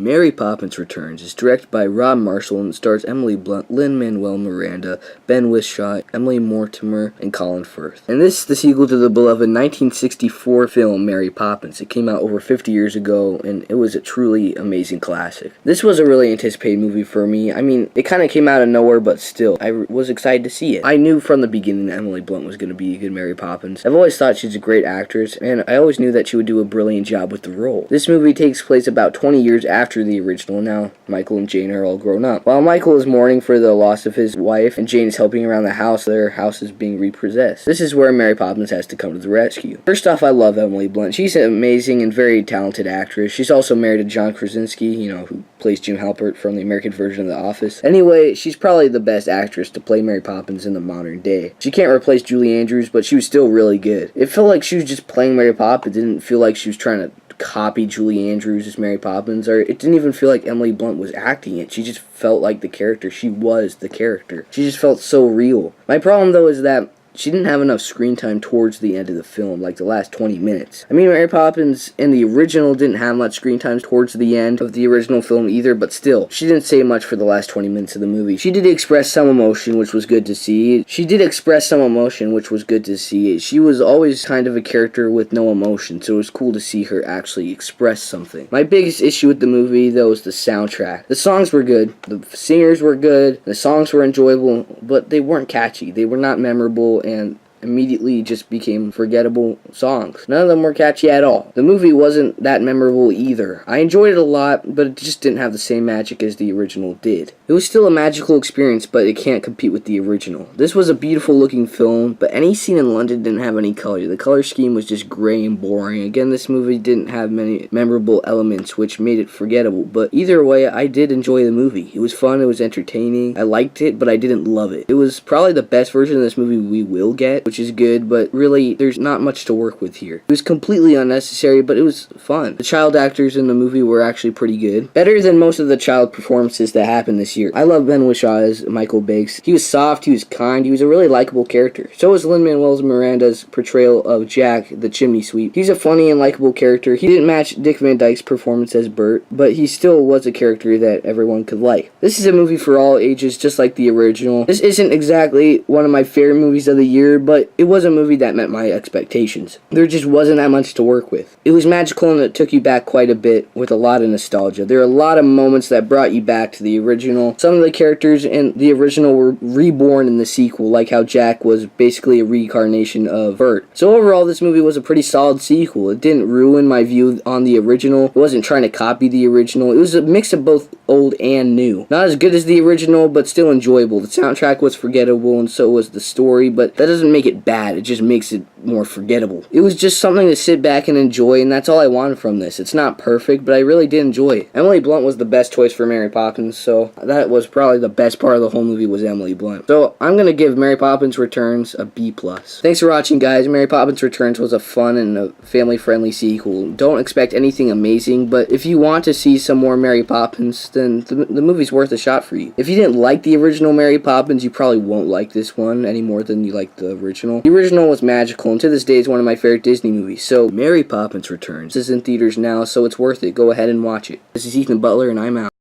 Mary Poppins Returns is directed by Rob Marshall and stars Emily Blunt, Lin-Manuel Miranda, Ben Whishaw, Emily Mortimer, and Colin Firth. And this is the sequel to the beloved 1964 film Mary Poppins. It came out over 50 years ago, and it was a truly amazing classic. This was a really anticipated movie for me. I mean, it kind of came out of nowhere, but still, I was excited to see it. I knew from the beginning that Emily Blunt was going to be a good Mary Poppins. I've always thought she's a great actress, and I always knew that she would do a brilliant job with the role. This movie takes place about 20 years after the original. Now Michael and Jane are all grown up. While Michael is mourning for the loss of his wife and Jane is helping around the house, their house is being repossessed. This is where Mary Poppins has to come to the rescue. First off, I love Emily Blunt. She's an amazing and very talented actress. She's also married to John Krasinski, who plays Jim Halpert from the American version of The Office. Anyway, she's probably the best actress to play Mary Poppins in the modern day. She can't replace Julie Andrews, but she was still really good. It felt like she was just playing Mary Poppins. It didn't feel like she was trying to copy Julie Andrews as Mary Poppins, or it didn't even feel like Emily Blunt was acting it. She just felt like the character. She was the character. She just felt so real. My problem, though, is that she didn't have enough screen time towards the end of the film, like the last 20 minutes. I mean, Mary Poppins in the original didn't have much screen time towards the end of the original film either, but still, she didn't say much for the last 20 minutes of the movie. She did express some emotion, which was good to see. She was always kind of a character with no emotion, so it was cool to see her actually express something. My biggest issue with the movie, though, is the soundtrack. The songs were good, the singers were good, the songs were enjoyable, but they weren't catchy. They were not memorable, and immediately just became forgettable songs. None of them were catchy at all. The movie wasn't that memorable either. I enjoyed it a lot, but it just didn't have the same magic as the original did. It was still a magical experience, but it can't compete with the original. This was a beautiful looking film, but any scene in London didn't have any color. The color scheme was just gray and boring. Again, this movie didn't have many memorable elements, which made it forgettable, but either way, I did enjoy the movie. It was fun, it was entertaining, I liked it, but I didn't love it. It was probably the best version of this movie we will get, which is good, but really, there's not much to work with here. It was completely unnecessary, but it was fun. The child actors in the movie were actually pretty good. Better than most of the child performances that happened this year. I love Ben Whishaw as Michael Biggs. He was soft, he was kind, he was a really likable character. So was Lin-Manuel Miranda's portrayal of Jack, the chimney sweep. He's a funny and likable character. He didn't match Dick Van Dyke's performance as Bert, but he still was a character that everyone could like. This is a movie for all ages, just like the original. This isn't exactly one of my favorite movies of the year, but it was a movie that met my expectations. There just wasn't that much to work with. It was magical and it took you back quite a bit with a lot of nostalgia. There are a lot of moments that brought you back to the original. Some of the characters in the original were reborn in the sequel, like how Jack was basically a reincarnation of Bert. So overall, this movie was a pretty solid sequel. It didn't ruin my view on the original. It wasn't trying to copy the original. It was a mix of both old and new. Not as good as the original, but still enjoyable. The soundtrack was forgettable and so was the story, but that doesn't make it bad. It just makes it more forgettable. It was just something to sit back and enjoy, and that's all I wanted from this. It's not perfect, but I really did enjoy it. Emily Blunt was the best choice for Mary Poppins, so that was probably the best part of the whole movie was Emily Blunt. So I'm going to give Mary Poppins Returns a B+. Thanks for watching, guys. Mary Poppins Returns was a fun and a family-friendly sequel. Don't expect anything amazing, but if you want to see some more Mary Poppins, then the movie's worth a shot for you. If you didn't like the original Mary Poppins, you probably won't like this one any more than you like the original. The original was magical, and to this day is one of my favorite Disney movies. So, Mary Poppins Returns is in theaters now, so it's worth it. Go ahead and watch it. This is Ethan Butler, and I'm out.